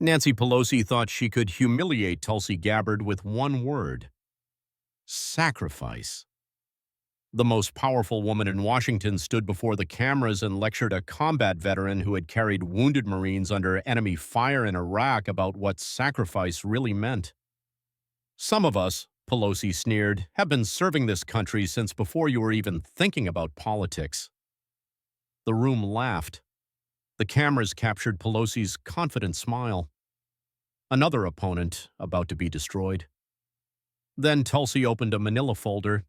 Nancy Pelosi thought she could humiliate Tulsi Gabbard with one word: sacrifice. The most powerful woman in Washington stood before the cameras and lectured a combat veteran who had carried wounded Marines under enemy fire in Iraq about what sacrifice really meant. Some of us, Pelosi sneered, have been serving this country since before you were even thinking about politics. The room laughed. The cameras captured Pelosi's confident smile. Another opponent about to be destroyed. Then Tulsi opened a manila folder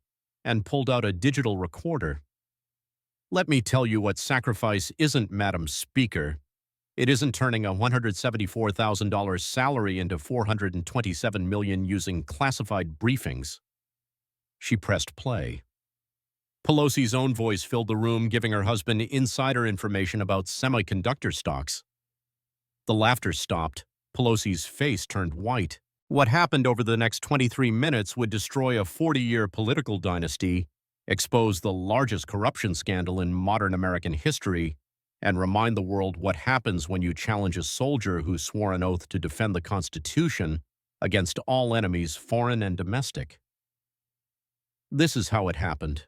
and pulled out a digital recorder. Let me tell you what sacrifice isn't, Madam Speaker. It isn't turning a $174,000 salary into $427 million using classified briefings. She pressed play. Pelosi's own voice filled the room, giving her husband insider information about semiconductor stocks. The laughter stopped. Pelosi's face turned white. What happened over the next 23 minutes would destroy a 40-year political dynasty, expose the largest corruption scandal in modern American history, and remind the world what happens when you challenge a soldier who swore an oath to defend the Constitution against all enemies, foreign and domestic. This is how it happened.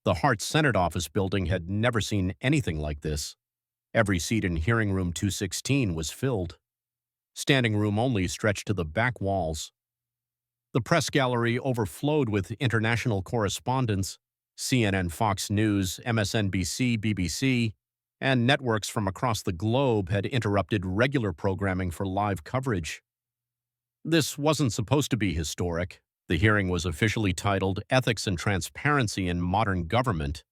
The Hart Senate office building had never seen anything like this. Every seat in hearing room 216 was filled. Standing room only stretched to the back walls. The press gallery overflowed with international correspondents, CNN, Fox News, MSNBC, BBC, and networks from across the globe had interrupted regular programming for live coverage. This wasn't supposed to be historic. The hearing was officially titled Ethics and Transparency in Modern Government,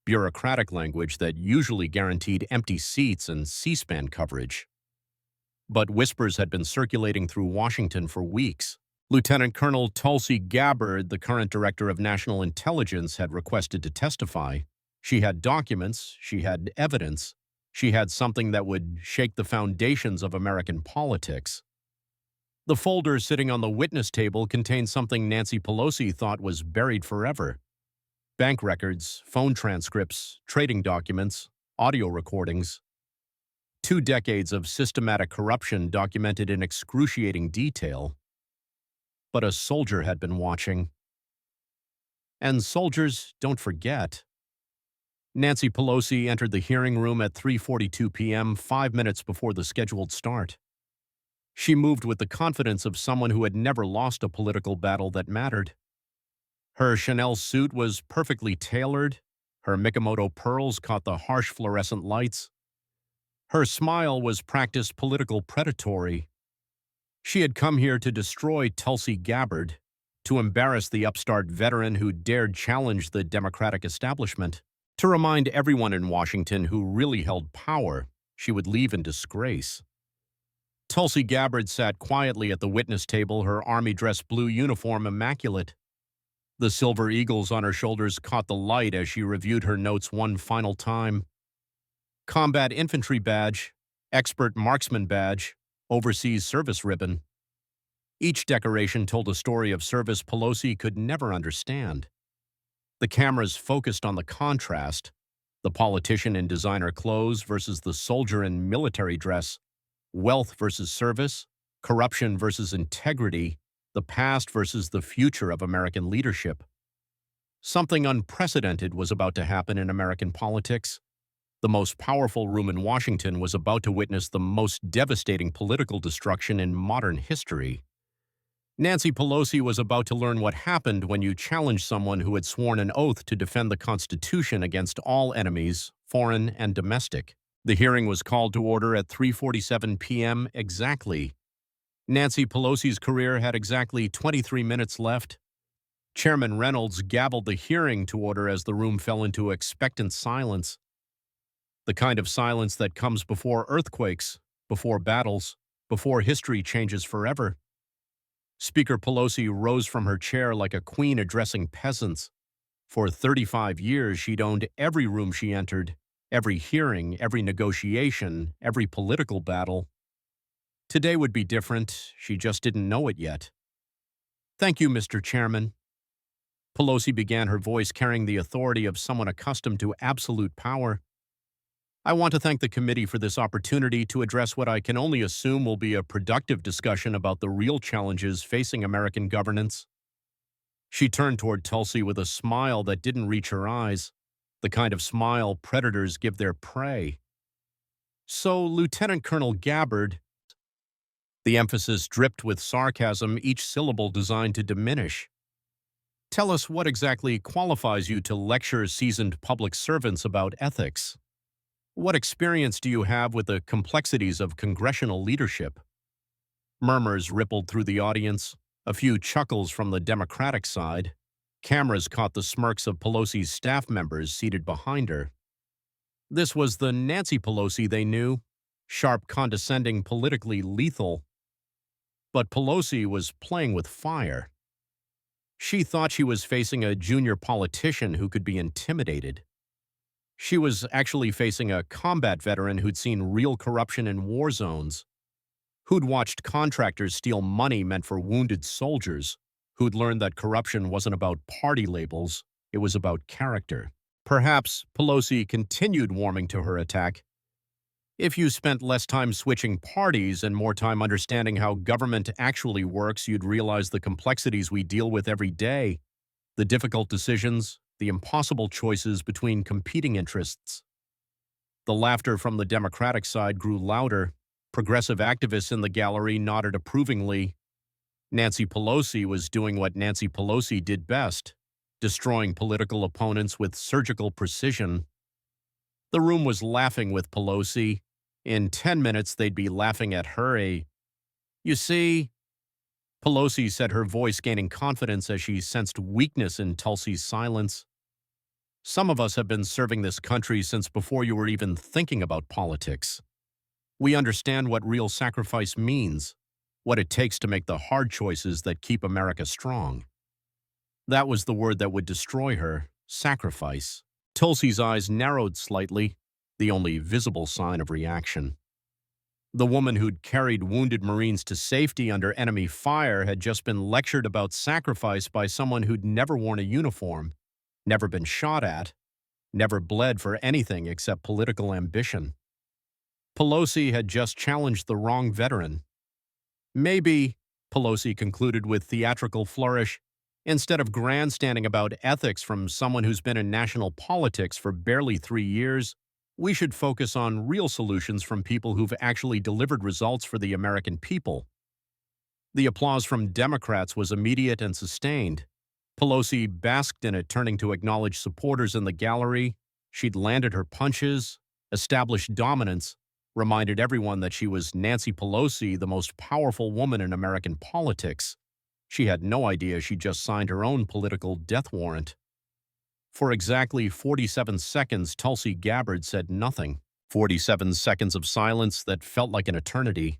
bureaucratic language that usually guaranteed empty seats and C-SPAN coverage. But whispers had been circulating through Washington for weeks. Lieutenant Colonel Tulsi Gabbard, the current director of national intelligence, had requested to testify. She had documents, she had evidence, she had something that would shake the foundations of American politics. The folder sitting on the witness table contained something Nancy Pelosi thought was buried forever: bank records, phone transcripts, trading documents, audio recordings. 2 decades of systematic corruption documented in excruciating detail. But a soldier had been watching. And soldiers don't forget. Nancy Pelosi entered the hearing room at 3:42 p.m., 5 minutes before the scheduled start. She moved with the confidence of someone who had never lost a political battle that mattered. Her Chanel suit was perfectly tailored. Her Mikimoto pearls caught the harsh fluorescent lights. Her smile was practiced political predatory. She had come here to destroy Tulsi Gabbard, to embarrass the upstart veteran who dared challenge the Democratic establishment, to remind everyone in Washington who really held power she would leave in disgrace. Tulsi Gabbard sat quietly at the witness table, her army dress blue uniform immaculate. The silver eagles on her shoulders caught the light as she reviewed her notes one final time. Combat Infantry Badge, Expert Marksman Badge, Overseas Service Ribbon. Each decoration told a story of service Pelosi could never understand. The cameras focused on the contrast: the politician in designer clothes versus the soldier in military dress, wealth versus service, corruption versus integrity, the past versus the future of American leadership. Something unprecedented was about to happen in American politics. The most powerful room in Washington was about to witness the most devastating political destruction in modern history. Nancy Pelosi was about to learn what happened when you challenged someone who had sworn an oath to defend the Constitution against all enemies, foreign and domestic. The hearing was called to order at 3:47 p.m. exactly. Nancy Pelosi's career had exactly 23 minutes left. Chairman Reynolds gabbled the hearing to order as the room fell into expectant silence. The kind of silence that comes before earthquakes, before battles, before history changes forever. Speaker Pelosi rose from her chair like a queen addressing peasants. For 35 years, she'd owned every room she entered, every hearing, every negotiation, every political battle. Today would be different, she just didn't know it yet. Thank you, Mr. Chairman. Pelosi began, her voice carrying the authority of someone accustomed to absolute power. I want to thank the committee for this opportunity to address what I can only assume will be a productive discussion about the real challenges facing American governance. She turned toward Tulsi with a smile that didn't reach her eyes, the kind of smile predators give their prey. So, Lieutenant Colonel Gabbard, the emphasis dripped with sarcasm, each syllable designed to diminish. Tell us what exactly qualifies you to lecture seasoned public servants about ethics. What experience do you have with the complexities of congressional leadership? Murmurs rippled through the audience, a few chuckles from the Democratic side. Cameras caught the smirks of Pelosi's staff members seated behind her. This was the Nancy Pelosi they knew, sharp, condescending, politically lethal. But Pelosi was playing with fire. She thought she was facing a junior politician who could be intimidated. She was actually facing a combat veteran who'd seen real corruption in war zones, who'd watched contractors steal money meant for wounded soldiers, who'd learned that corruption wasn't about party labels, it was about character. Perhaps Pelosi continued warming to her attack. If you spent less time switching parties and more time understanding how government actually works, you'd realize the complexities we deal with every day, the difficult decisions, the impossible choices between competing interests. The laughter from the Democratic side grew louder. Progressive activists in the gallery nodded approvingly. Nancy Pelosi was doing what Nancy Pelosi did best, destroying political opponents with surgical precision. The room was laughing with Pelosi. In 10 minutes, they'd be laughing at her. You see, Pelosi said, her voice gaining confidence as she sensed weakness in Tulsi's silence. Some of us have been serving this country since before you were even thinking about politics. We understand what real sacrifice means, what it takes to make the hard choices that keep America strong. That was the word that would destroy her, sacrifice. Tulsi's eyes narrowed slightly, the only visible sign of reaction. The woman who'd carried wounded Marines to safety under enemy fire had just been lectured about sacrifice by someone who'd never worn a uniform, never been shot at, never bled for anything except political ambition. Pelosi had just challenged the wrong veteran. Maybe, Pelosi concluded with theatrical flourish, instead of grandstanding about ethics from someone who's been in national politics for barely 3 years, we should focus on real solutions from people who've actually delivered results for the American people. The applause from Democrats was immediate and sustained. Pelosi basked in it, turning to acknowledge supporters in the gallery. She'd landed her punches, established dominance, reminded everyone that she was Nancy Pelosi, the most powerful woman in American politics. She had no idea she just signed her own political death warrant. For exactly 47 seconds, Tulsi Gabbard said nothing. 47 seconds of silence that felt like an eternity.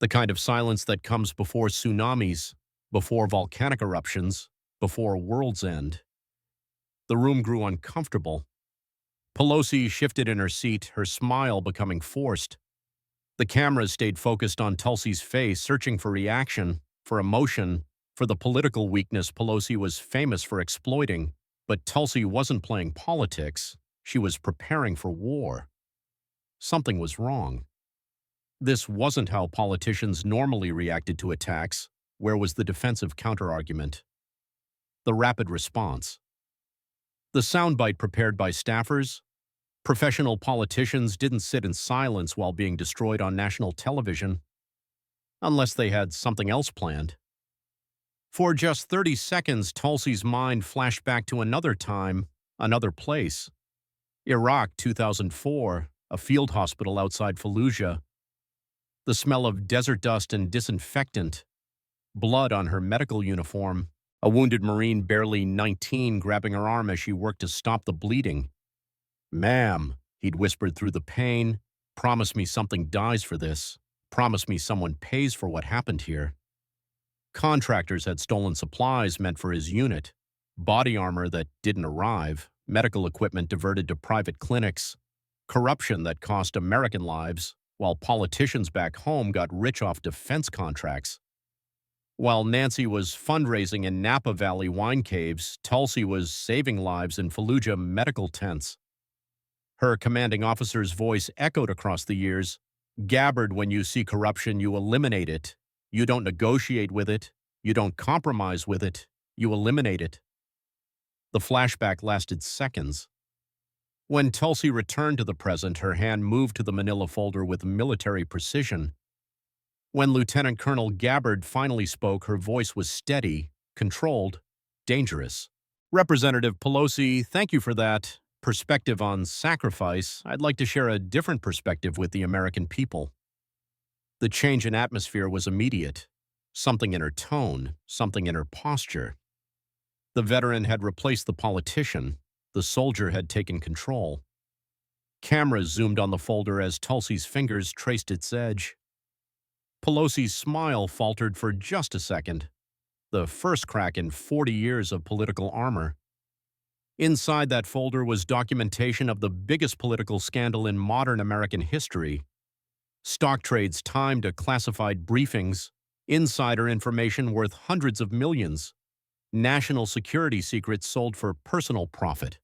The kind of silence that comes before tsunamis, before volcanic eruptions, before world's end. The room grew uncomfortable. Pelosi shifted in her seat, her smile becoming forced. The cameras stayed focused on Tulsi's face, searching for reaction, for emotion, for the political weakness Pelosi was famous for exploiting. But Tulsi wasn't playing politics. She was preparing for war. Something was wrong. This wasn't how politicians normally reacted to attacks. Where was the defensive counterargument? The rapid response. The soundbite prepared by staffers. Professional politicians didn't sit in silence while being destroyed on national television, unless they had something else planned. For just 30 seconds, Tulsi's mind flashed back to another time, another place. Iraq, 2004, a field hospital outside Fallujah. The smell of desert dust and disinfectant, blood on her medical uniform, a wounded Marine barely 19 grabbing her arm as she worked to stop the bleeding. "Ma'am," he'd whispered through the pain, "promise me something dies for this. Promise me someone pays for what happened here." Contractors had stolen supplies meant for his unit, body armor that didn't arrive, medical equipment diverted to private clinics, corruption that cost American lives, while politicians back home got rich off defense contracts. While Nancy was fundraising in Napa Valley wine caves, Tulsi was saving lives in Fallujah medical tents. Her commanding officer's voice echoed across the years. Gabbard, when you see corruption, you eliminate it. You don't negotiate with it. You don't compromise with it. You eliminate it. The flashback lasted seconds. When Tulsi returned to the present, her hand moved to the manila folder with military precision. When Lieutenant Colonel Gabbard finally spoke, her voice was steady, controlled, dangerous. Representative Pelosi, thank you for that perspective on sacrifice. I'd like to share a different perspective with the American people. The change in atmosphere was immediate. Something in her tone, something in her posture. The veteran had replaced the politician. The soldier had taken control. Cameras zoomed on the folder as Tulsi's fingers traced its edge. Pelosi's smile faltered for just a second, the first crack in 40 years of political armor. Inside that folder was documentation of the biggest political scandal in modern American history. Stock trades timed to classified briefings, insider information worth hundreds of millions, national security secrets sold for personal profit.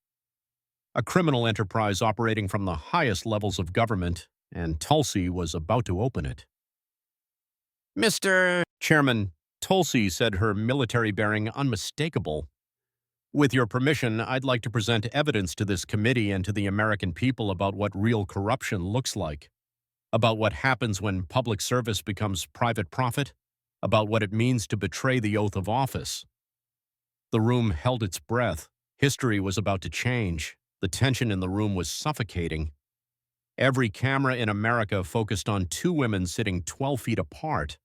A criminal enterprise operating from the highest levels of government, and Tulsi was about to open it. Mr. Chairman, Tulsi said, her military bearing unmistakable. With your permission, I'd like to present evidence to this committee and to the American people about what real corruption looks like, about what happens when public service becomes private profit, about what it means to betray the oath of office. The room held its breath. History was about to change. The tension in the room was suffocating. Every camera in America focused on two women sitting 12 feet apart.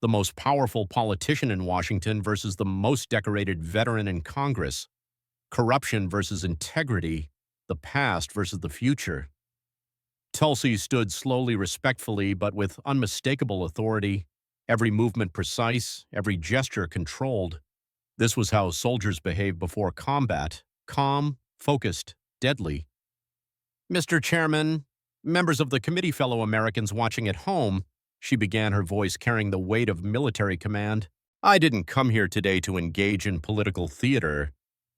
The most powerful politician in Washington versus the most decorated veteran in Congress. Corruption versus integrity. The past versus the future. Tulsi stood slowly, respectfully, but with unmistakable authority. Every movement precise, every gesture controlled. This was how soldiers behave before combat. Calm, focused, deadly. Mr. Chairman, members of the committee, fellow Americans watching at home, she began, her voice carrying the weight of military command. I didn't come here today to engage in political theater.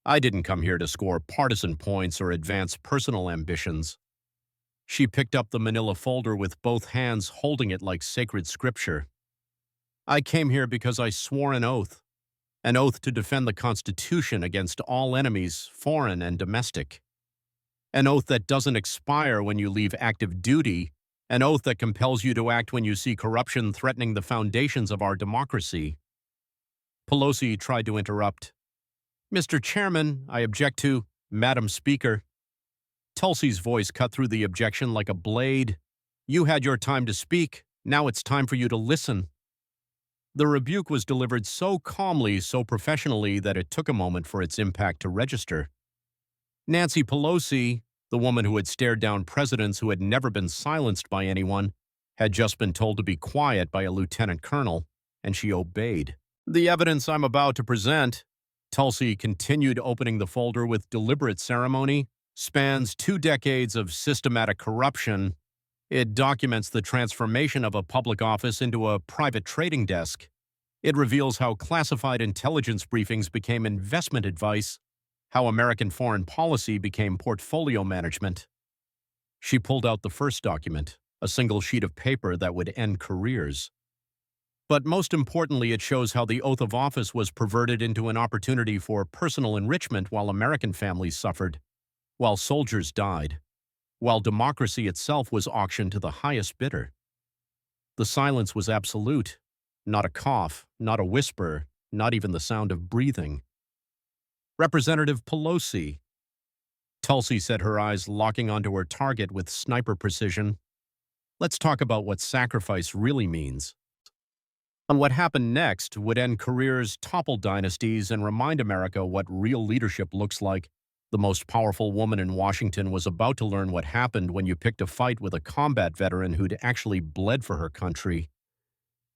I didn't come here to score partisan points or advance personal ambitions. She picked up the manila folder with both hands, holding it like sacred scripture. I came here because I swore an oath to defend the Constitution against all enemies, foreign and domestic. An oath that doesn't expire when you leave active duty. An oath that compels you to act when you see corruption threatening the foundations of our democracy. Pelosi tried to interrupt. Mr. Chairman, I object to, Madam Speaker. Tulsi's voice cut through the objection like a blade. You had your time to speak. Now it's time for you to listen. The rebuke was delivered so calmly, so professionally, that it took a moment for its impact to register. Nancy Pelosi, the woman who had stared down presidents who had never been silenced by anyone, had just been told to be quiet by a lieutenant colonel, and she obeyed. The evidence I'm about to present, Tulsi continued, opening the folder with deliberate ceremony, spans 2 decades of systematic corruption. It documents the transformation of a public office into a private trading desk. It reveals how classified intelligence briefings became investment advice, how American foreign policy became portfolio management. She pulled out the first document, a single sheet of paper that would end careers. But most importantly, it shows how the oath of office was perverted into an opportunity for personal enrichment while American families suffered, while soldiers died, while democracy itself was auctioned to the highest bidder. The silence was absolute, not a cough, not a whisper, not even the sound of breathing. Representative Pelosi, Tulsi said, her eyes locking onto her target with sniper precision. Let's talk about what sacrifice really means. And what happened next would end careers, topple dynasties, and remind America what real leadership looks like. The most powerful woman in Washington was about to learn what happened when you picked a fight with a combat veteran who'd actually bled for her country.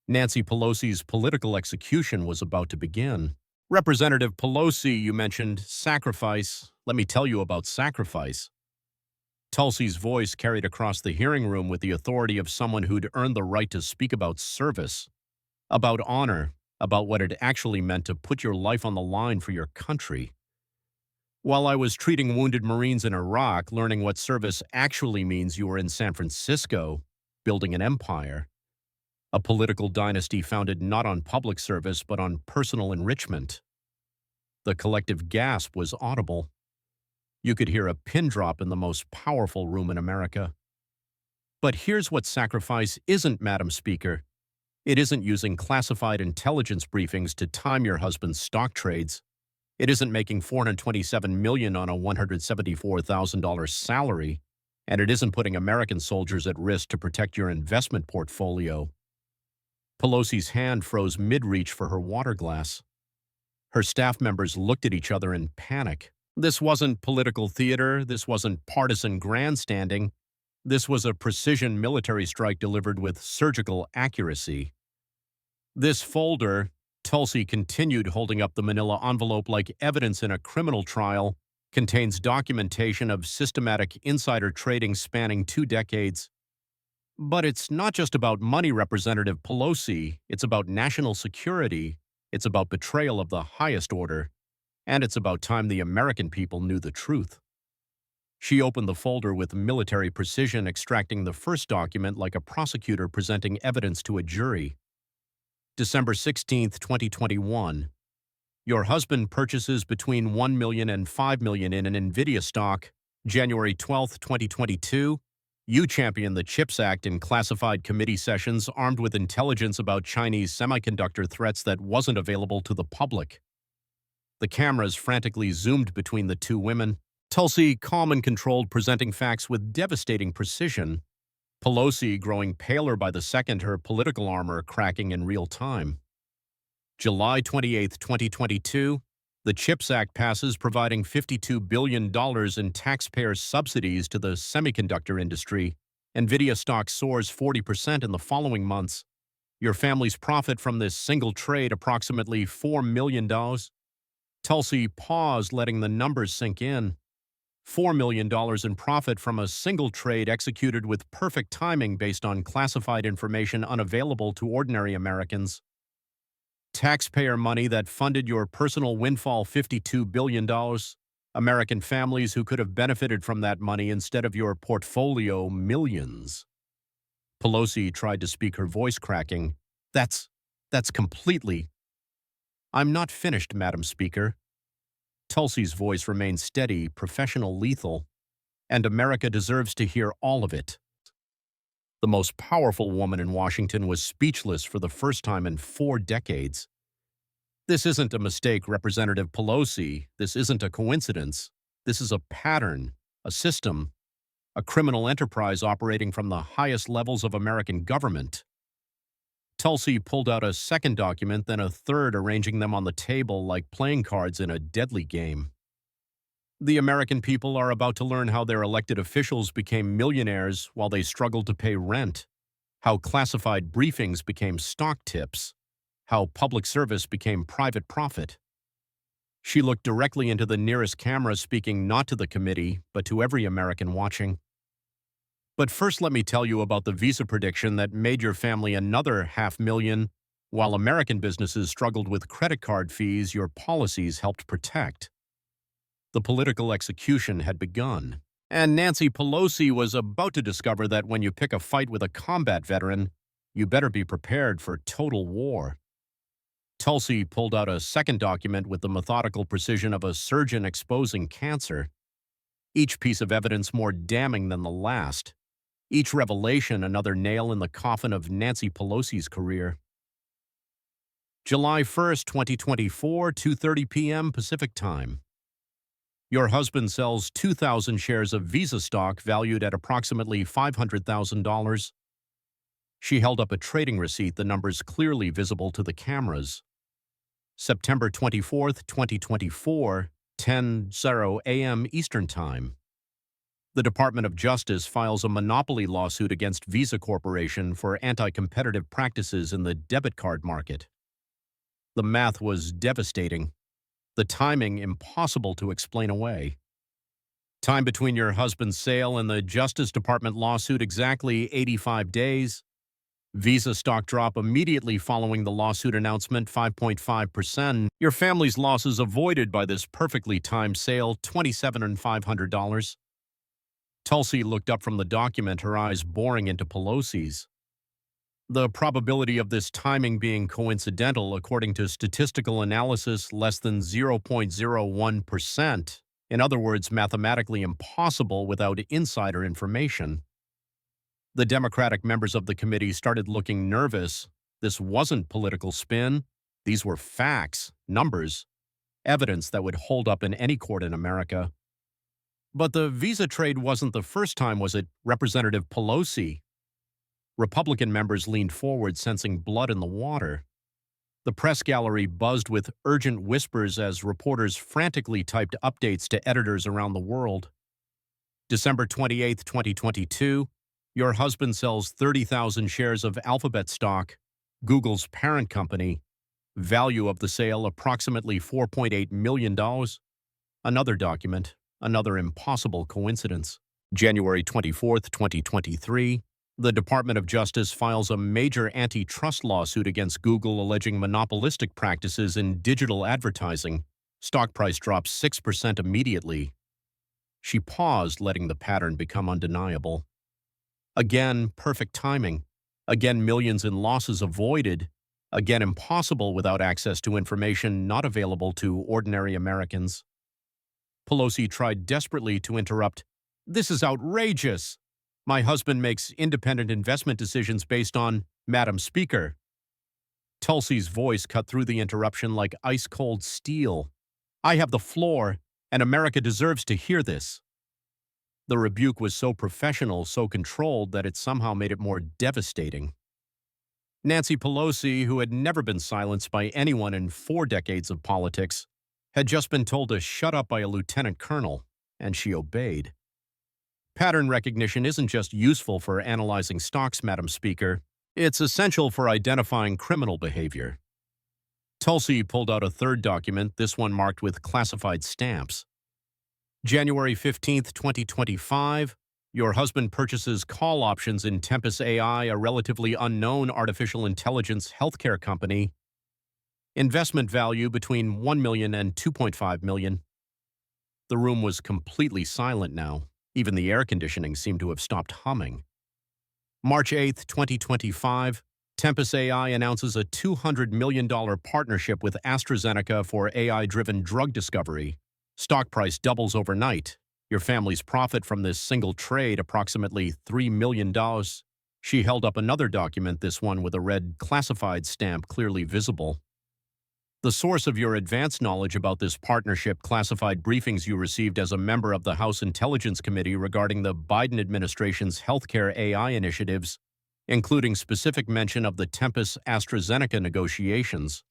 Nancy Pelosi's political execution was about to begin. Representative Pelosi, you mentioned sacrifice. Let me tell you about sacrifice. Tulsi's voice carried across the hearing room with the authority of someone who'd earned the right to speak about service, about honor, about what it actually meant to put your life on the line for your country. While I was treating wounded Marines in Iraq, learning what service actually means you were in San Francisco, building an empire, a political dynasty founded not on public service but on personal enrichment. The collective gasp was audible. You could hear a pin drop in the most powerful room in America. But here's what sacrifice isn't, Madam Speaker. It isn't using classified intelligence briefings to time your husband's stock trades. It isn't making $427 million on a $174,000 salary. And it isn't putting American soldiers at risk to protect your investment portfolio. Pelosi's hand froze mid-reach for her water glass. Her staff members looked at each other in panic. This wasn't political theater. This wasn't partisan grandstanding. This was a precision military strike delivered with surgical accuracy. This folder, Tulsi continued holding up the manila envelope like evidence in a criminal trial, contains documentation of systematic insider trading spanning 2 decades. But it's not just about money, Representative Pelosi. It's about national security. It's about betrayal of the highest order. And it's about time the American people knew the truth. She opened the folder with military precision, extracting the first document like a prosecutor presenting evidence to a jury. December 16, 2021. Your husband purchases between $1 million and $5 million in an NVIDIA stock. January 12, 2022. You championed the CHIPS Act in classified committee sessions armed with intelligence about Chinese semiconductor threats that wasn't available to the public. The cameras frantically zoomed between the two women. Tulsi, calm and controlled, presenting facts with devastating precision. Pelosi growing paler by the second, her political armor cracking in real time. July 28, 2022, the CHIPS Act passes, providing $52 billion in taxpayer subsidies to the semiconductor industry. NVIDIA stock soars 40% in the following months. Your family's profit from this single trade approximately $4 million. Tulsi paused, letting the numbers sink in. $4 million in profit from a single trade executed with perfect timing based on classified information unavailable to ordinary Americans. Taxpayer money that funded your personal windfall, $52 billion. American families who could have benefited from that money instead of your portfolio, millions. Pelosi tried to speak, her voice cracking. That's completely. I'm not finished, Madam Speaker. Tulsi's voice remained steady, professional, lethal, and America deserves to hear all of it. The most powerful woman in Washington was speechless for the first time in 4 decades. This isn't a mistake, Representative Pelosi. This isn't a coincidence. This is a pattern, a system, a criminal enterprise operating from the highest levels of American government. Tulsi pulled out a second document, then a third, arranging them on the table like playing cards in a deadly game. The American people are about to learn how their elected officials became millionaires while they struggled to pay rent, how classified briefings became stock tips, how public service became private profit. She looked directly into the nearest camera, speaking not to the committee, but to every American watching. But first, let me tell you about the visa prediction that made your family another $500,000. While American businesses struggled with credit card fees, your policies helped protect. The political execution had begun, and Nancy Pelosi was about to discover that when you pick a fight with a combat veteran, you better be prepared for total war. Tulsi pulled out a second document with the methodical precision of a surgeon exposing cancer. Each piece of evidence more damning than the last. Each revelation another nail in the coffin of Nancy Pelosi's career. July 1st, 2024, 2:30 p.m. Pacific Time. Your husband sells 2,000 shares of Visa stock valued at approximately $500,000. She held up a trading receipt, the numbers clearly visible to the cameras. September 24th, 2024, 10:00 a.m. Eastern Time. The Department of Justice files a monopoly lawsuit against Visa Corporation for anti-competitive practices in the debit card market. The math was devastating. The timing impossible to explain away. Time between your husband's sale and the Justice Department lawsuit exactly 85 days. Visa stock drop immediately following the lawsuit announcement, 5.5%. Your family's losses avoided by this perfectly timed sale, $27,500. Tulsi looked up from the document, her eyes boring into Pelosi's. The probability of this timing being coincidental, according to statistical analysis, less than 0.01%. In other words, mathematically impossible without insider information. The Democratic members of the committee started looking nervous. This wasn't political spin. These were facts, numbers, evidence that would hold up in any court in America. But the visa trade wasn't the first time, was it? Representative Pelosi. Republican members leaned forward, sensing blood in the water. The press gallery buzzed with urgent whispers as reporters frantically typed updates to editors around the world. December 28, 2022, your husband sells 30,000 shares of Alphabet stock, Google's parent company. Value of the sale approximately $4.8 million. Another document, another impossible coincidence. January 24, 2023, the Department of Justice files a major antitrust lawsuit against Google alleging monopolistic practices in digital advertising. Stock price drops 6% immediately. She paused, letting the pattern become undeniable. Again, perfect timing. Again, millions in losses avoided. Again, impossible without access to information not available to ordinary Americans. Pelosi tried desperately to interrupt. This is outrageous. My husband makes independent investment decisions based on, Madam Speaker. Tulsi's voice cut through the interruption like ice-cold steel. I have the floor, and America deserves to hear this. The rebuke was so professional, so controlled, that it somehow made it more devastating. Nancy Pelosi, who had never been silenced by anyone in 4 decades of politics, had just been told to shut up by a lieutenant colonel, and she obeyed. Pattern recognition isn't just useful for analyzing stocks, Madam Speaker. It's essential for identifying criminal behavior. Tulsi pulled out a third document, this one marked with classified stamps. January 15, 2025, your husband purchases call options in Tempus AI, a relatively unknown artificial intelligence healthcare company. Investment value between $1 million and $2.5 million. The room was completely silent now. Even the air conditioning seemed to have stopped humming. March 8, 2025, Tempus AI announces a $200 million partnership with AstraZeneca for AI-driven drug discovery. Stock price doubles overnight. Your family's profit from this single trade, approximately $3 million. She held up another document, this one with a red classified stamp clearly visible. The source of your advanced knowledge about this partnership, classified briefings you received as a member of the House Intelligence Committee regarding the Biden administration's healthcare AI initiatives, including specific mention of the Tempus-AstraZeneca negotiations.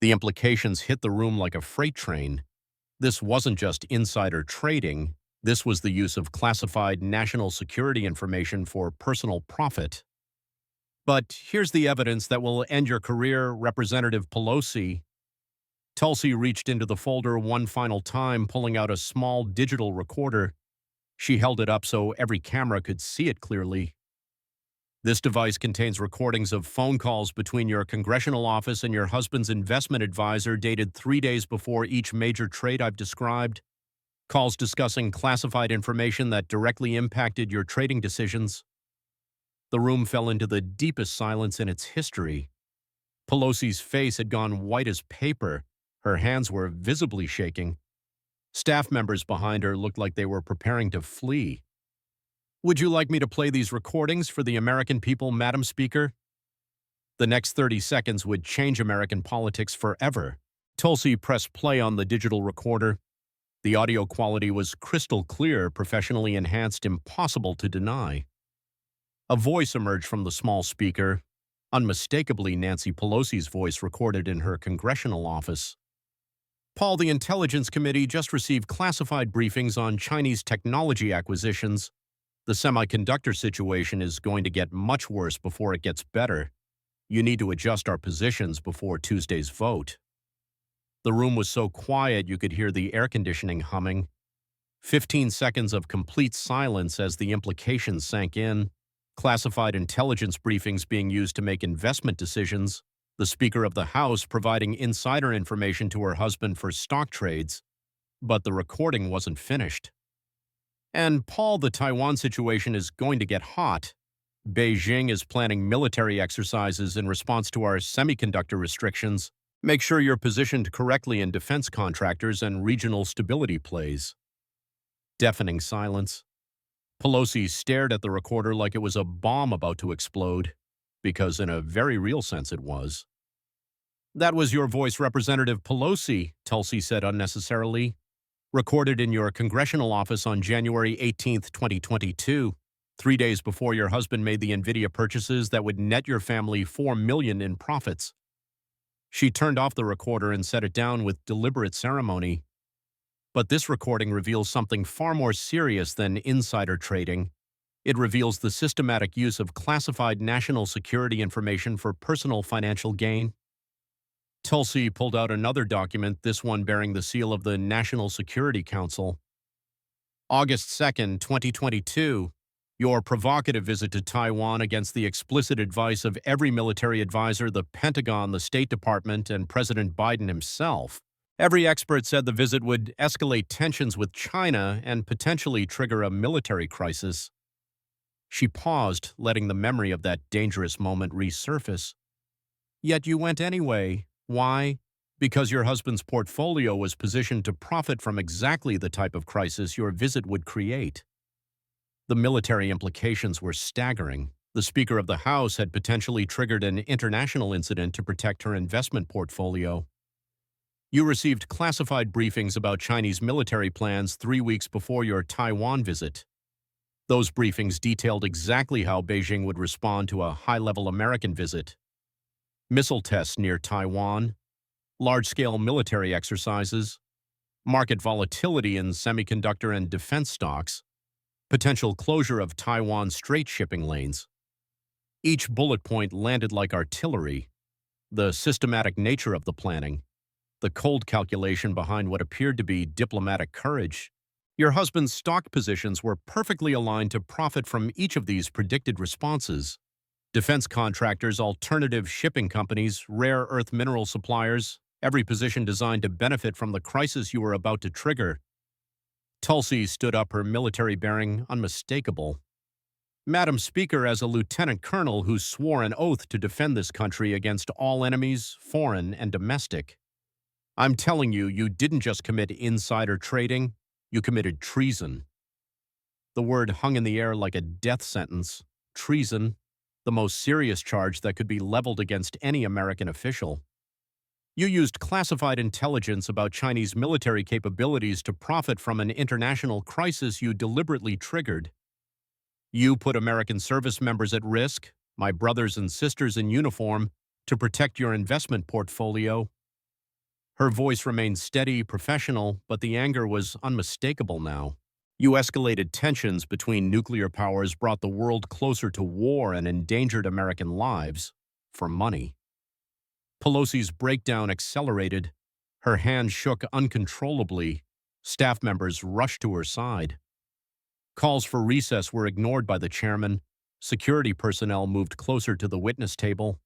The implications hit the room like a freight train. This wasn't just insider trading. This was the use of classified national security information for personal profit. But here's the evidence that will end your career, Representative Pelosi. Tulsi reached into the folder one final time, pulling out a small digital recorder. She held it up so every camera could see it clearly. This device contains recordings of phone calls between your congressional office and your husband's investment advisor dated 3 days before each major trade I've described. Calls discussing classified information that directly impacted your trading decisions. The room fell into the deepest silence in its history. Pelosi's face had gone white as paper. Her hands were visibly shaking. Staff members behind her looked like they were preparing to flee. Would you like me to play these recordings for the American people, Madam Speaker? The next 30 seconds would change American politics forever. Tulsi pressed play on the digital recorder. The audio quality was crystal clear, professionally enhanced, impossible to deny. A voice emerged from the small speaker, unmistakably Nancy Pelosi's voice recorded in her congressional office. Paul, the Intelligence Committee just received classified briefings on Chinese technology acquisitions. The semiconductor situation is going to get much worse before it gets better. You need to adjust our positions before Tuesday's vote. The room was so quiet you could hear the air conditioning humming. 15 seconds of complete silence as the implications sank in. classified intelligence briefings being used to make investment decisions, the Speaker of the House providing insider information to her husband for stock trades, but the recording wasn't finished. And Paul, the Taiwan situation is going to get hot. Beijing is planning military exercises in response to our semiconductor restrictions. Make sure you're positioned correctly in defense contractors and regional stability plays. Deafening silence. Pelosi stared at the recorder like it was a bomb about to explode, because in a very real sense it was. "That was your voice, Representative Pelosi," Tulsi said unnecessarily. "Recorded in your congressional office on January 18, 2022, 3 days before your husband made the NVIDIA purchases that would net your family $4 million in profits." She turned off the recorder and set it down with deliberate ceremony. But this recording reveals something far more serious than insider trading. It reveals the systematic use of classified national security information for personal financial gain. Tulsi pulled out another document, this one bearing the seal of the National Security Council. August 2, 2022, your provocative visit to Taiwan against the explicit advice of every military advisor, the Pentagon, the State Department, and President Biden himself. Every expert said the visit would escalate tensions with China and potentially trigger a military crisis. She paused, letting the memory of that dangerous moment resurface. Yet you went anyway. Why? Because your husband's portfolio was positioned to profit from exactly the type of crisis your visit would create. The military implications were staggering. The Speaker of the House had potentially triggered an international incident to protect her investment portfolio. You received classified briefings about Chinese military plans 3 weeks before your Taiwan visit. Those briefings detailed exactly how Beijing would respond to a high-level American visit. Missile tests near Taiwan, large-scale military exercises, market volatility in semiconductor and defense stocks, potential closure of Taiwan Strait shipping lanes. Each bullet point landed like artillery. The systematic nature of the planning, the cold calculation behind what appeared to be diplomatic courage. Your husband's stock positions were perfectly aligned to profit from each of these predicted responses. Defense contractors, alternative shipping companies, rare earth mineral suppliers, every position designed to benefit from the crisis you were about to trigger. Tulsi stood up, her military bearing unmistakable. "Madam Speaker, as a lieutenant colonel who swore an oath to defend this country against all enemies, foreign and domestic, I'm telling you, you didn't just commit insider trading, you committed treason." The word hung in the air like a death sentence. Treason, the most serious charge that could be leveled against any American official. You used classified intelligence about Chinese military capabilities to profit from an international crisis you deliberately triggered. You put American service members at risk, my brothers and sisters in uniform, to protect your investment portfolio. Her voice remained steady, professional, but the anger was unmistakable now. You escalated tensions between nuclear powers, brought the world closer to war, and endangered American lives for money. Pelosi's breakdown accelerated. Her hand shook uncontrollably. Staff members rushed to her side. Calls for recess were ignored by the chairman. Security personnel moved closer to the witness table.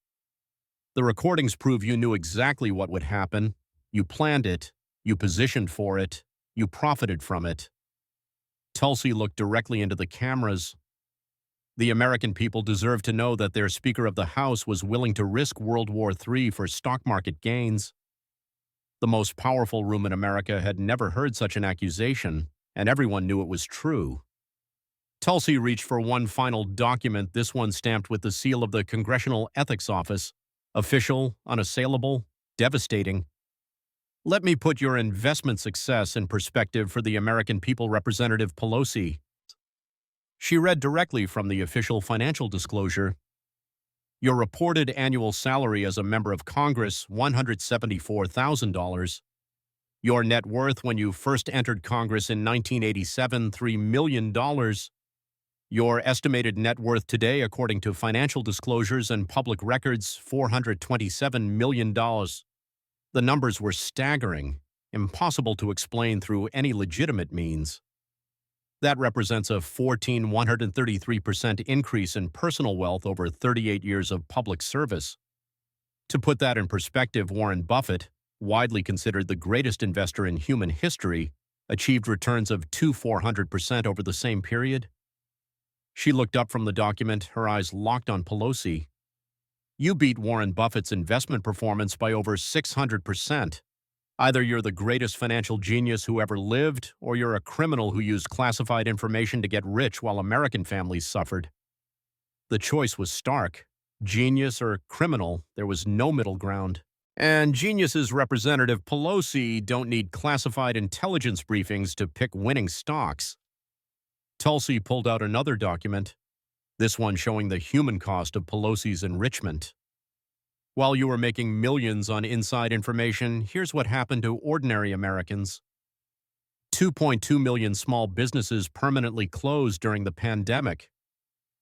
The recordings prove you knew exactly what would happen. You planned it, you positioned for it, you profited from it. Tulsi looked directly into the cameras. The American people deserve to know that their Speaker of the House was willing to risk World War III for stock market gains. The most powerful room in America had never heard such an accusation, and everyone knew it was true. Tulsi reached for one final document, this one stamped with the seal of the Congressional Ethics Office. Official, unassailable, devastating. "Let me put your investment success in perspective for the American people, Representative Pelosi." She read directly from the official financial disclosure. Your reported annual salary as a member of Congress, $174,000. Your net worth when you first entered Congress in 1987, $3 million. Your estimated net worth today, according to financial disclosures and public records, $427 million. The numbers were staggering, impossible to explain through any legitimate means. That represents a 133% increase in personal wealth over 38 years of public service. To put that in perspective, Warren Buffett, widely considered the greatest investor in human history, achieved returns of 400% over the same period. She looked up from the document, her eyes locked on Pelosi. You beat Warren Buffett's investment performance by over 600%. Either you're the greatest financial genius who ever lived, or you're a criminal who used classified information to get rich while American families suffered. The choice was stark. Genius or criminal, there was no middle ground. And genius's Representative Pelosi don't need classified intelligence briefings to pick winning stocks. Tulsi pulled out another document, this one showing the human cost of Pelosi's enrichment. While you were making millions on inside information, here's what happened to ordinary Americans. 2.2 million small businesses permanently closed during the pandemic.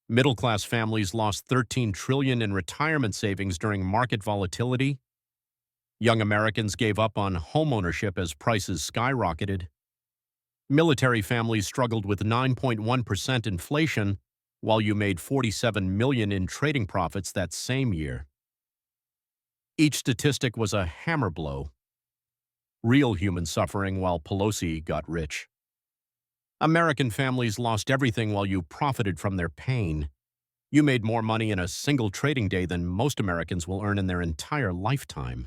Middle-class families lost $13 trillion in retirement savings during market volatility. Young Americans gave up on homeownership as prices skyrocketed. Military families struggled with 9.1% inflation, while you made $47 million in trading profits that same year. Each statistic was a hammer blow. Real human suffering while Pelosi got rich. American families lost everything while you profited from their pain. You made more money in a single trading day than most Americans will earn in their entire lifetime.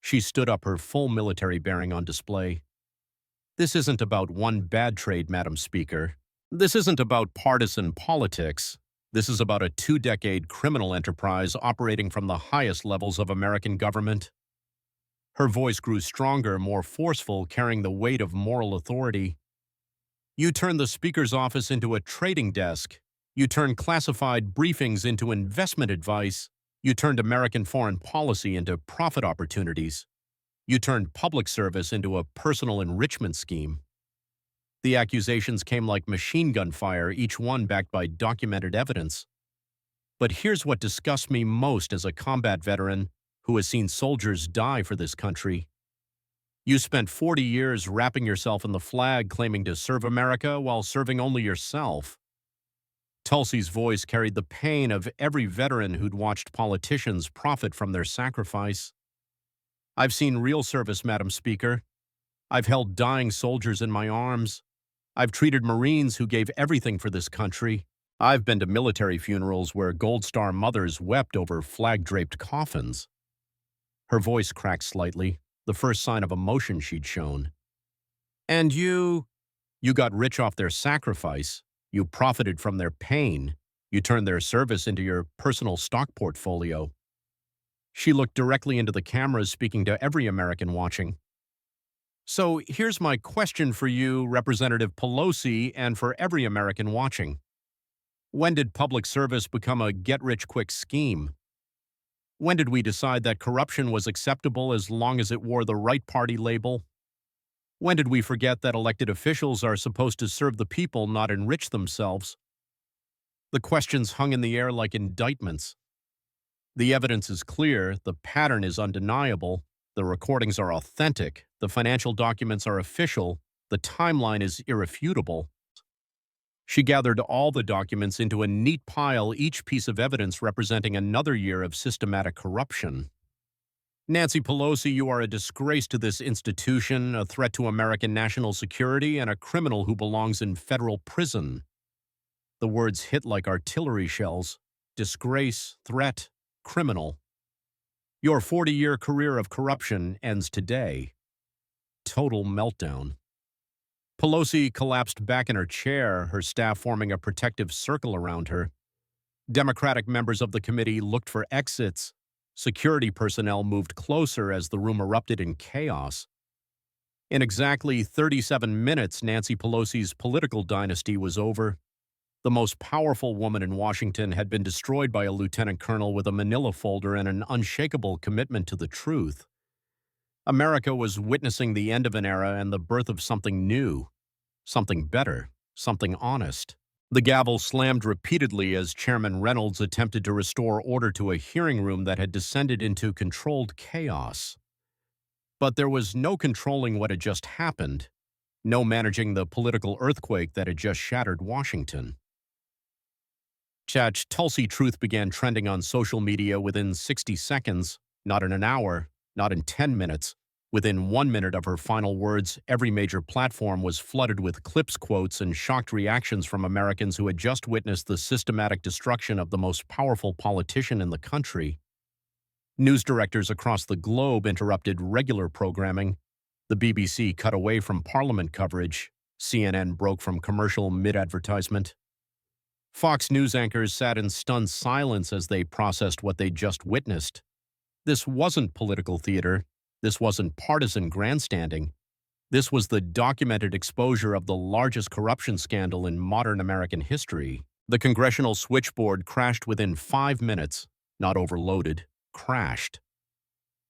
She stood up, her full military bearing on display. This isn't about one bad trade, Madam Speaker. This isn't about partisan politics. This is about a 2-decade criminal enterprise operating from the highest levels of American government. Her voice grew stronger, more forceful, carrying the weight of moral authority. You turned the Speaker's office into a trading desk. You turned classified briefings into investment advice. You turned American foreign policy into profit opportunities. You turned public service into a personal enrichment scheme. The accusations came like machine gun fire, each one backed by documented evidence. But here's what disgusts me most as a combat veteran who has seen soldiers die for this country. You spent 40 years wrapping yourself in the flag, claiming to serve America while serving only yourself. Tulsi's voice carried the pain of every veteran who'd watched politicians profit from their sacrifice. I've seen real service, Madam Speaker. I've held dying soldiers in my arms. I've treated Marines who gave everything for this country. I've been to military funerals where Gold Star mothers wept over flag-draped coffins. Her voice cracked slightly, the first sign of emotion she'd shown. And you got rich off their sacrifice. You profited from their pain. You turned their service into your personal stock portfolio. She looked directly into the cameras, speaking to every American watching. So here's my question for you, Representative Pelosi, and for every American watching. When did public service become a get-rich-quick scheme? When did we decide that corruption was acceptable as long as it wore the right party label? When did we forget that elected officials are supposed to serve the people, not enrich themselves? The questions hung in the air like indictments. The evidence is clear, the pattern is undeniable, the recordings are authentic, the financial documents are official, the timeline is irrefutable. She gathered all the documents into a neat pile, each piece of evidence representing another year of systematic corruption. Nancy Pelosi, you are a disgrace to this institution, a threat to American national security, and a criminal who belongs in federal prison. The words hit like artillery shells. Disgrace, threat, criminal. Your 40-year career of corruption ends today. Total meltdown. Pelosi collapsed back in her chair, her staff forming a protective circle around her. Democratic members of the committee looked for exits. Security personnel moved closer as the room erupted in chaos. In exactly 37 minutes, Nancy Pelosi's political dynasty was over. The most powerful woman in Washington had been destroyed by a lieutenant colonel with a manila folder and an unshakable commitment to the truth. America was witnessing the end of an era and the birth of something new, something better, something honest. The gavel slammed repeatedly as Chairman Reynolds attempted to restore order to a hearing room that had descended into controlled chaos. But there was no controlling what had just happened. no managing the political earthquake that had just shattered Washington. Tulsi truth began trending on social media within 60 seconds, not in an hour, not in 10 minutes. Within 1 minute of her final words, every major platform was flooded with clips, quotes, and shocked reactions from Americans who had just witnessed the systematic destruction of the most powerful politician in the country. News directors across the globe interrupted regular programming. The BBC cut away from Parliament coverage. CNN broke from commercial mid-advertisement. Fox News anchors sat in stunned silence as they processed what they'd just witnessed. This wasn't political theater. This wasn't partisan grandstanding. This was the documented exposure of the largest corruption scandal in modern American history. The congressional switchboard crashed within 5 minutes, not overloaded, crashed.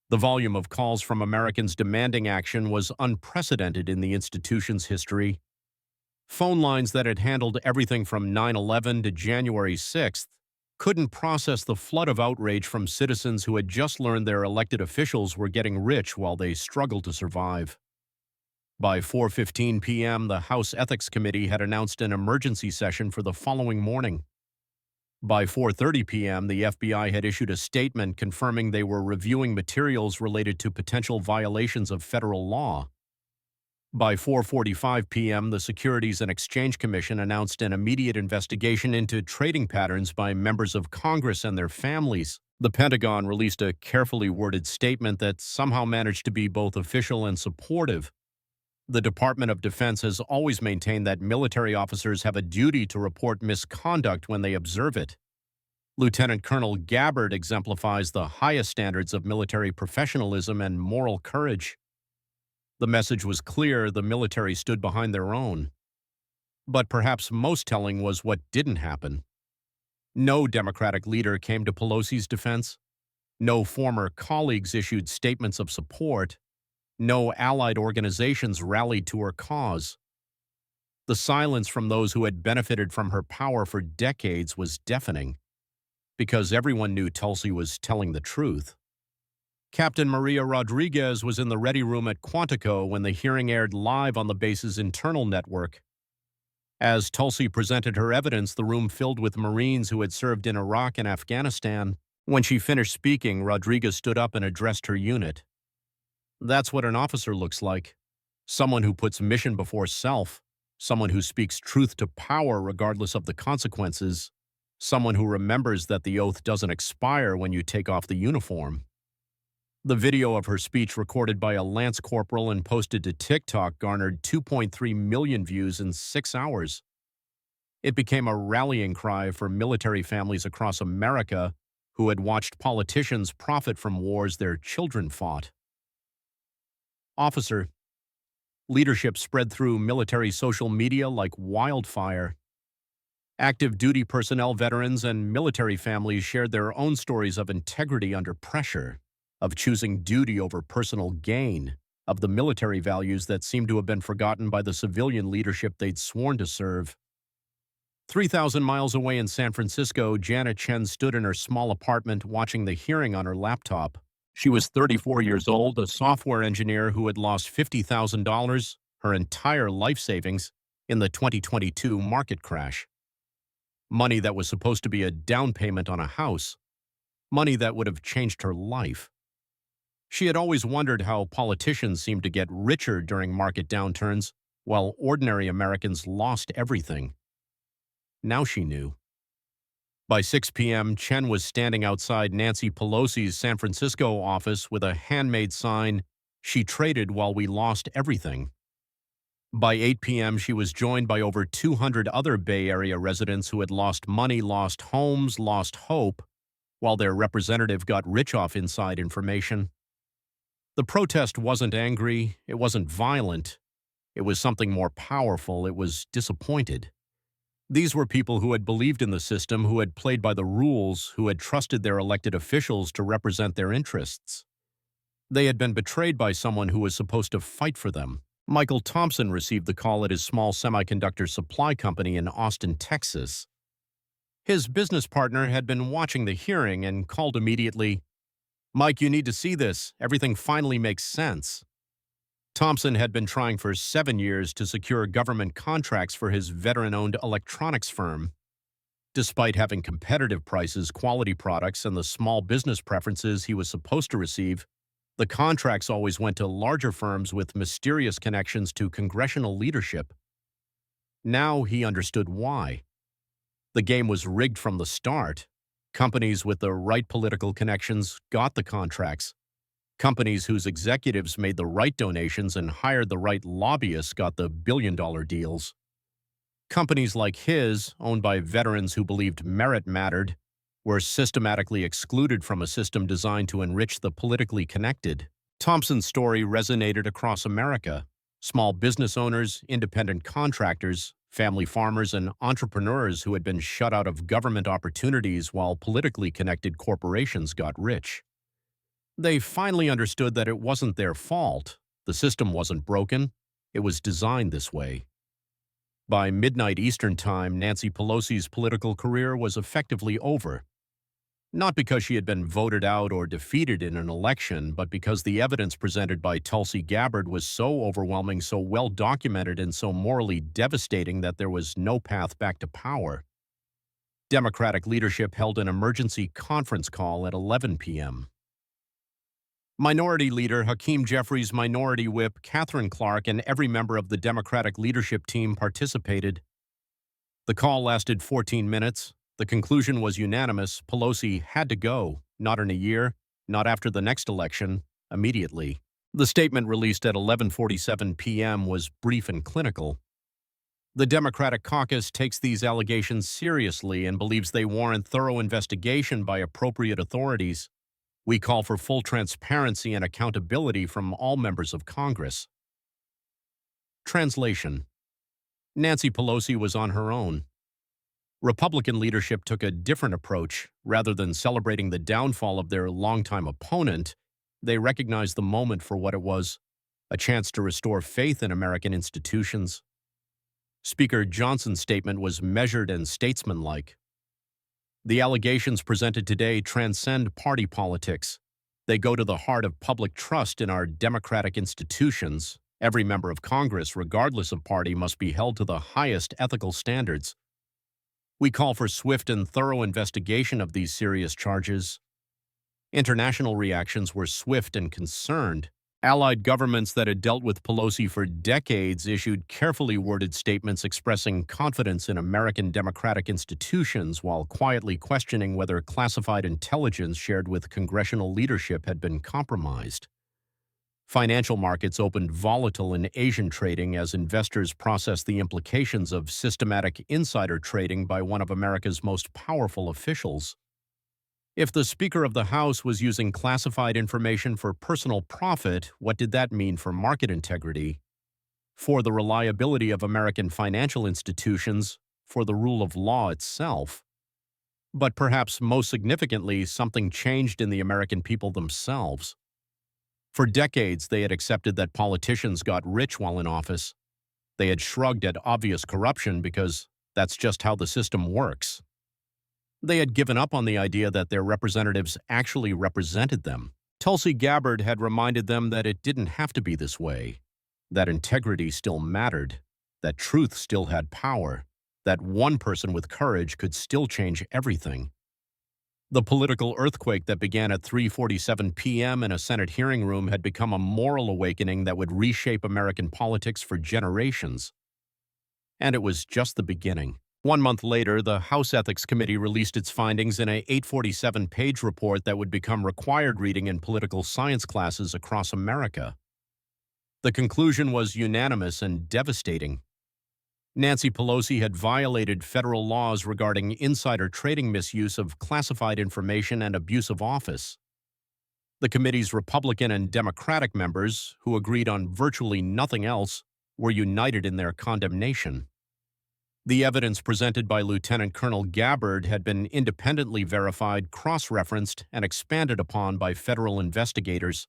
The volume of calls from Americans demanding action was unprecedented in the institution's history. Phone lines that had handled everything from 9/11 to January 6th couldn't process the flood of outrage from citizens who had just learned their elected officials were getting rich while they struggled to survive. By 4:15 p.m., the House Ethics Committee had announced an emergency session for the following morning. By 4:30 p.m., the FBI had issued a statement confirming they were reviewing materials related to potential violations of federal law. By 4:45 p.m., the Securities and Exchange Commission announced an immediate investigation into trading patterns by members of Congress and their families. The Pentagon released a carefully worded statement that somehow managed to be both official and supportive. The Department of Defense has always maintained that military officers have a duty to report misconduct when they observe it. Lieutenant Colonel Gabbard exemplifies the highest standards of military professionalism and moral courage. The message was clear: the military stood behind their own. But perhaps most telling was what didn't happen. No Democratic leader came to Pelosi's defense. No former colleagues issued statements of support. No allied organizations rallied to her cause. The silence from those who had benefited from her power for decades was deafening, because everyone knew Tulsi was telling the truth. Captain Maria Rodriguez was in the ready room at Quantico when the hearing aired live on the base's internal network. As Tulsi presented her evidence, the room filled with Marines who had served in Iraq and Afghanistan. When she finished speaking, Rodriguez stood up and addressed her unit. That's what an officer looks like. Someone who puts mission before self. Someone who speaks truth to power regardless of the consequences. Someone who remembers that the oath doesn't expire when you take off the uniform. The video of her speech, recorded by a Lance Corporal and posted to TikTok, garnered 2.3 million views in 6 hours. It became a rallying cry for military families across America who had watched politicians profit from wars their children fought. Officer. Leadership spread through military social media like wildfire. Active duty personnel, veterans, and military families shared their own stories of integrity under pressure, of choosing duty over personal gain, of the military values that seemed to have been forgotten by the civilian leadership they'd sworn to serve. 3,000 miles away in San Francisco, Janet Chen stood in her small apartment watching the hearing on her laptop. She was 34 years old, a software engineer who had lost $50,000, her entire life savings, in the 2022 market crash. Money that was supposed to be a down payment on a house. Money that would have changed her life. She had always wondered how politicians seemed to get richer during market downturns, while ordinary Americans lost everything. Now she knew. By 6 p.m., Chen was standing outside Nancy Pelosi's San Francisco office with a handmade sign, "She traded while we lost everything." By 8 p.m., she was joined by over 200 other Bay Area residents who had lost money, lost homes, lost hope, while their representative got rich off inside information. The protest wasn't angry, it wasn't violent. It was something more powerful. It was disappointed. These were people who had believed in the system, who had played by the rules, who had trusted their elected officials to represent their interests. They had been betrayed by someone who was supposed to fight for them. Michael Thompson received the call at his small semiconductor supply company in Austin, Texas. His business partner had been watching the hearing and called immediately, "Mike, you need to see this. Everything finally makes sense." Thompson had been trying for 7 years to secure government contracts for his veteran-owned electronics firm. Despite having competitive prices, quality products, and the small business preferences he was supposed to receive, the contracts always went to larger firms with mysterious connections to congressional leadership. Now he understood why. The game was rigged from the start. Companies with the right political connections got the contracts. Companies whose executives made the right donations and hired the right lobbyists got the billion-dollar deals. Companies like his, owned by veterans who believed merit mattered, were systematically excluded from a system designed to enrich the politically connected. Thompson's story resonated across America. Small business owners, independent contractors, family farmers, and entrepreneurs who had been shut out of government opportunities while politically connected corporations got rich. They finally understood that it wasn't their fault. The system wasn't broken. It was designed this way. By midnight Eastern Time, Nancy Pelosi's political career was effectively over. Not because she had been voted out or defeated in an election, but because the evidence presented by Tulsi Gabbard was so overwhelming, so well documented, and so morally devastating that there was no path back to power. Democratic leadership held an emergency conference call at 11 p.m. Minority Leader Hakeem Jeffries, Minority Whip Catherine Clark, and every member of the Democratic leadership team participated. The call lasted 14 minutes. The conclusion was unanimous. Pelosi had to go, not in a year, not after the next election, immediately. The statement released at 11:47 p.m. was brief and clinical. The Democratic caucus takes these allegations seriously and believes they warrant thorough investigation by appropriate authorities. We call for full transparency and accountability from all members of Congress. Translation: Nancy Pelosi was on her own. Republican leadership took a different approach. Rather than celebrating the downfall of their longtime opponent, they recognized the moment for what it was, a chance to restore faith in American institutions. Speaker Johnson's statement was measured and statesmanlike. The allegations presented today transcend party politics. They go to the heart of public trust in our democratic institutions. Every member of Congress, regardless of party, must be held to the highest ethical standards. We call for swift and thorough investigation of these serious charges. International reactions were swift and concerned. Allied governments that had dealt with Pelosi for decades issued carefully worded statements expressing confidence in American democratic institutions while quietly questioning whether classified intelligence shared with congressional leadership had been compromised. Financial markets opened volatile in Asian trading as investors processed the implications of systematic insider trading by one of America's most powerful officials. If the Speaker of the House was using classified information for personal profit, what did that mean for market integrity, for the reliability of American financial institutions, for the rule of law itself? But perhaps most significantly, something changed in the American people themselves. For decades, they had accepted that politicians got rich while in office. They had shrugged at obvious corruption because that's just how the system works. They had given up on the idea that their representatives actually represented them. Tulsi Gabbard had reminded them that it didn't have to be this way, that integrity still mattered, that truth still had power, that one person with courage could still change everything. The political earthquake that began at 3:47 p.m. in a Senate hearing room had become a moral awakening that would reshape American politics for generations. And it was just the beginning. 1 month later, the House Ethics Committee released its findings in a 847-page report that would become required reading in political science classes across America. The conclusion was unanimous and devastating. Nancy Pelosi had violated federal laws regarding insider trading, misuse of classified information, and abuse of office. The committee's Republican and Democratic members, who agreed on virtually nothing else, were united in their condemnation. The evidence presented by Lieutenant Colonel Gabbard had been independently verified, cross-referenced, and expanded upon by federal investigators.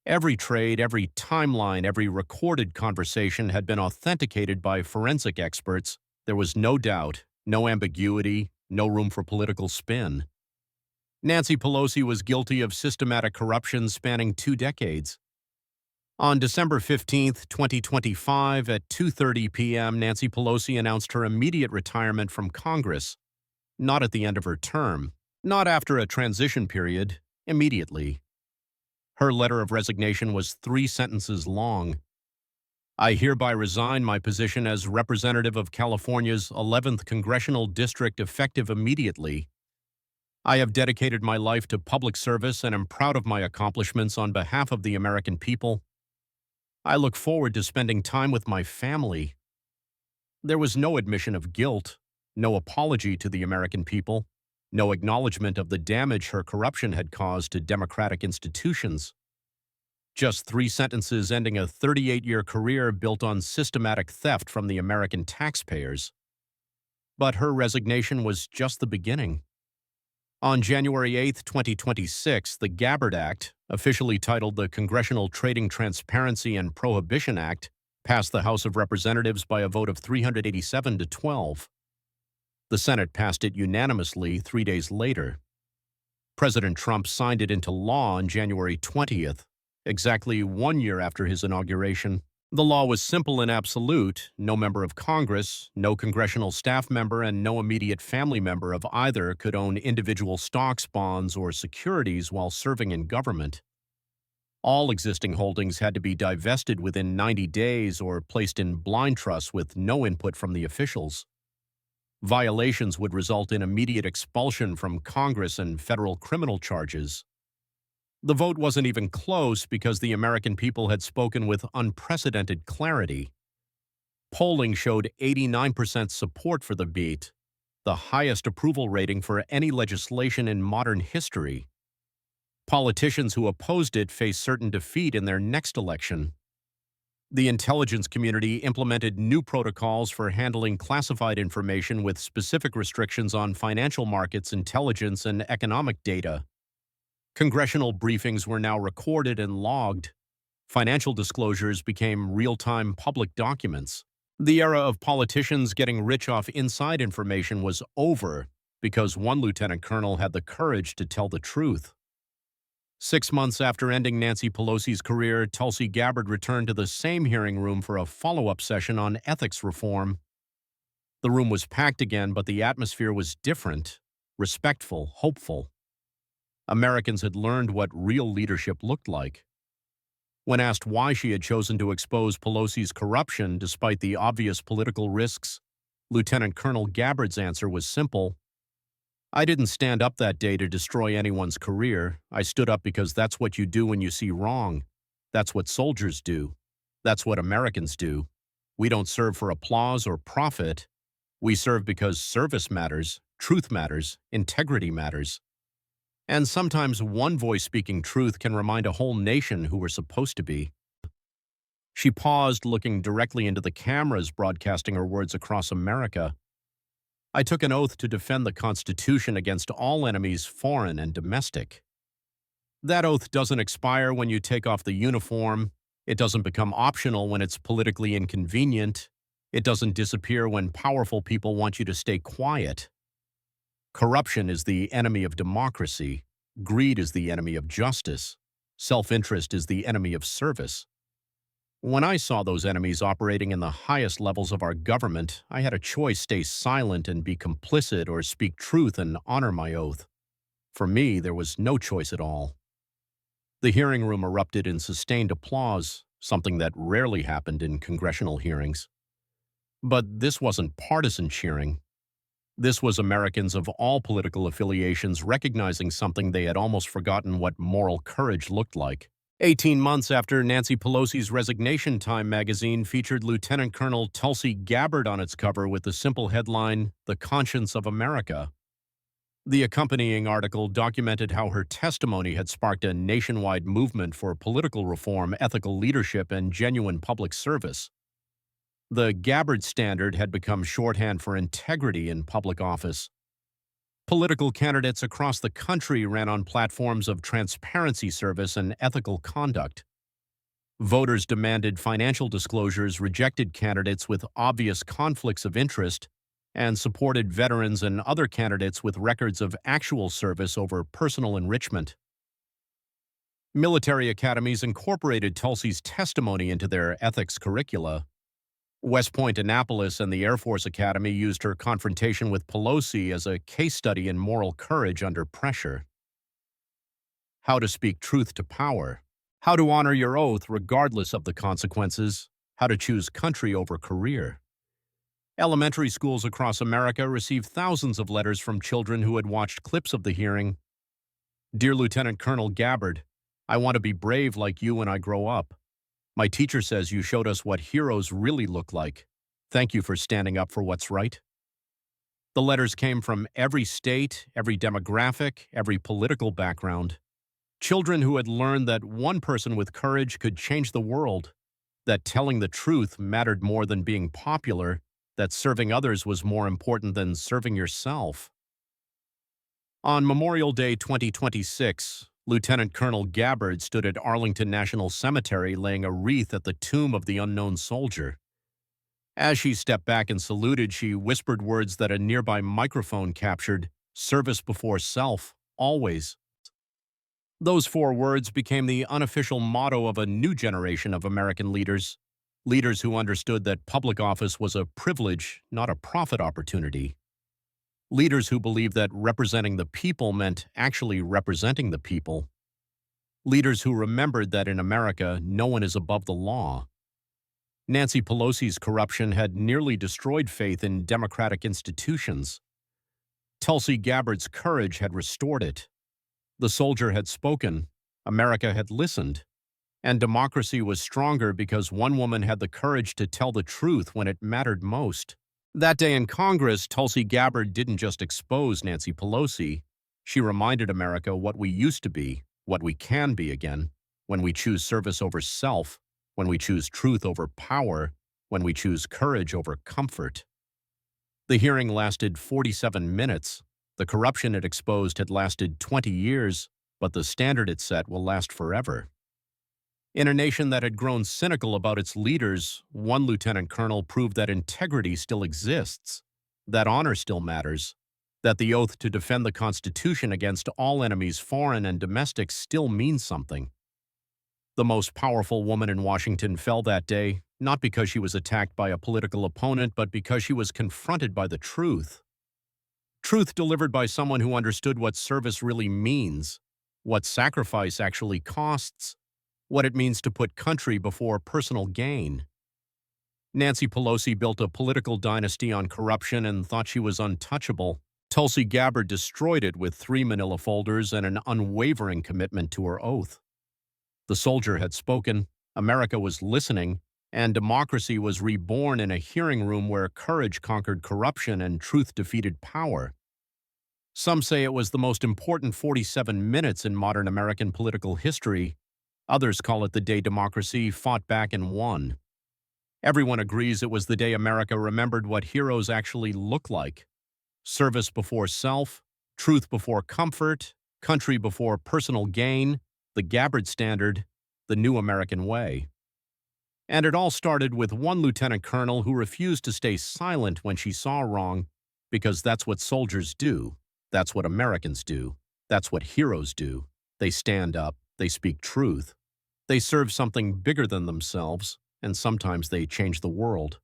Every trade, every timeline, every recorded conversation had been authenticated by forensic experts. There was no doubt, no ambiguity, no room for political spin. Nancy Pelosi was guilty of systematic corruption spanning 2 decades. On December 15, 2025, at 2:30 p.m., Nancy Pelosi announced her immediate retirement from Congress, not at the end of her term, not after a transition period, immediately. Her letter of resignation was 3 sentences long. I hereby resign my position as representative of California's 11th Congressional District effective immediately. I have dedicated my life to public service and am proud of my accomplishments on behalf of the American people. I look forward to spending time with my family. There was no admission of guilt, no apology to the American people, no acknowledgement of the damage her corruption had caused to democratic institutions. Just 3 sentences ending a 38-year career built on systematic theft from the American taxpayers. But her resignation was just the beginning. On January 8, 2026, the Gabbard Act, officially titled the Congressional Trading Transparency and Prohibition Act, passed the House of Representatives by a vote of 387 to 12. The Senate passed it unanimously 3 days later. President Trump signed it into law on January 20th, exactly 1 year after his inauguration. The law was simple and absolute. No member of Congress, no congressional staff member, and no immediate family member of either could own individual stocks, bonds, or securities while serving in government. All existing holdings had to be divested within 90 days or placed in blind trust with no input from the officials. Violations would result in immediate expulsion from Congress and federal criminal charges. The vote wasn't even close because the American people had spoken with unprecedented clarity. Polling showed 89% support for the BEAT, the highest approval rating for any legislation in modern history. Politicians who opposed it faced certain defeat in their next election. The intelligence community implemented new protocols for handling classified information with specific restrictions on financial markets, intelligence, and economic data. Congressional briefings were now recorded and logged. Financial disclosures became real-time public documents. The era of politicians getting rich off inside information was over because one lieutenant colonel had the courage to tell the truth. 6 months after ending Nancy Pelosi's career, Tulsi Gabbard returned to the same hearing room for a follow-up session on ethics reform. The room was packed again, but the atmosphere was different, respectful, hopeful. Americans had learned what real leadership looked like. When asked why she had chosen to expose Pelosi's corruption despite the obvious political risks, Lieutenant Colonel Gabbard's answer was simple. I didn't stand up that day to destroy anyone's career. I stood up because that's what you do when you see wrong. That's what soldiers do. That's what Americans do. We don't serve for applause or profit. We serve because service matters, truth matters, integrity matters. And sometimes one voice speaking truth can remind a whole nation who we're supposed to be. She paused, looking directly into the cameras broadcasting her words across America. I took an oath to defend the Constitution against all enemies, foreign and domestic. That oath doesn't expire when you take off the uniform. It doesn't become optional when it's politically inconvenient. It doesn't disappear when powerful people want you to stay quiet. Corruption is the enemy of democracy. Greed is the enemy of justice. Self-interest is the enemy of service. When I saw those enemies operating in the highest levels of our government, I had a choice: stay silent and be complicit, or speak truth and honor my oath. For me, there was no choice at all. The hearing room erupted in sustained applause, something that rarely happened in congressional hearings. But this wasn't partisan cheering. This was Americans of all political affiliations recognizing something they had almost forgotten what moral courage looked like. 18 months after Nancy Pelosi's resignation, Time magazine featured Lieutenant Colonel Tulsi Gabbard on its cover with the simple headline, "The Conscience of America." The accompanying article documented how her testimony had sparked a nationwide movement for political reform, ethical leadership, and genuine public service. The Gabbard Standard had become shorthand for integrity in public office. Political candidates across the country ran on platforms of transparency, service, and ethical conduct. Voters demanded financial disclosures, rejected candidates with obvious conflicts of interest, and supported veterans and other candidates with records of actual service over personal enrichment. Military academies incorporated Tulsi's testimony into their ethics curricula. West Point, Annapolis, and the Air Force Academy used her confrontation with Pelosi as a case study in moral courage under pressure. How to speak truth to power. How to honor your oath regardless of the consequences. How to choose country over career. Elementary schools across America received thousands of letters from children who had watched clips of the hearing. Dear Lieutenant Colonel Gabbard, I want to be brave like you when I grow up. My teacher says you showed us what heroes really look like. Thank you for standing up for what's right. The letters came from every state, every demographic, every political background. Children who had learned that one person with courage could change the world, that telling the truth mattered more than being popular, that serving others was more important than serving yourself. On Memorial Day 2026, Lieutenant Colonel Gabbard stood at Arlington National Cemetery laying a wreath at the tomb of the unknown soldier. As she stepped back and saluted, she whispered words that a nearby microphone captured: service before self, always. Those 4 words became the unofficial motto of a new generation of American leaders, leaders who understood that public office was a privilege, not a profit opportunity. Leaders who believed that representing the people meant actually representing the people. Leaders who remembered that in America, no one is above the law. Nancy Pelosi's corruption had nearly destroyed faith in democratic institutions. Tulsi Gabbard's courage had restored it. The soldier had spoken, America had listened, and democracy was stronger because one woman had the courage to tell the truth when it mattered most. That day in Congress, Tulsi Gabbard didn't just expose Nancy Pelosi. She reminded America what we used to be, what we can be again, when we choose service over self, when we choose truth over power, when we choose courage over comfort. The hearing lasted 47 minutes. The corruption it exposed had lasted 20 years, but the standard it set will last forever. In a nation that had grown cynical about its leaders, one lieutenant colonel proved that integrity still exists, that honor still matters, that the oath to defend the Constitution against all enemies, foreign and domestic, still means something. The most powerful woman in Washington fell that day, not because she was attacked by a political opponent, but because she was confronted by the truth. Truth delivered by someone who understood what service really means, what sacrifice actually costs, what it means to put country before personal gain. Nancy Pelosi built a political dynasty on corruption and thought she was untouchable. Tulsi Gabbard destroyed it with 3 manila folders and an unwavering commitment to her oath. The soldier had spoken, America was listening, and democracy was reborn in a hearing room where courage conquered corruption and truth defeated power. Some say it was the most important 47 minutes in modern American political history. Others call it the day democracy fought back and won. Everyone agrees it was the day America remembered what heroes actually look like: service before self, truth before comfort, country before personal gain, the Gabbard standard, the new American way. And it all started with one lieutenant colonel who refused to stay silent when she saw wrong, because that's what soldiers do, that's what Americans do, that's what heroes do. They stand up, they speak truth. They serve something bigger than themselves, and sometimes they change the world.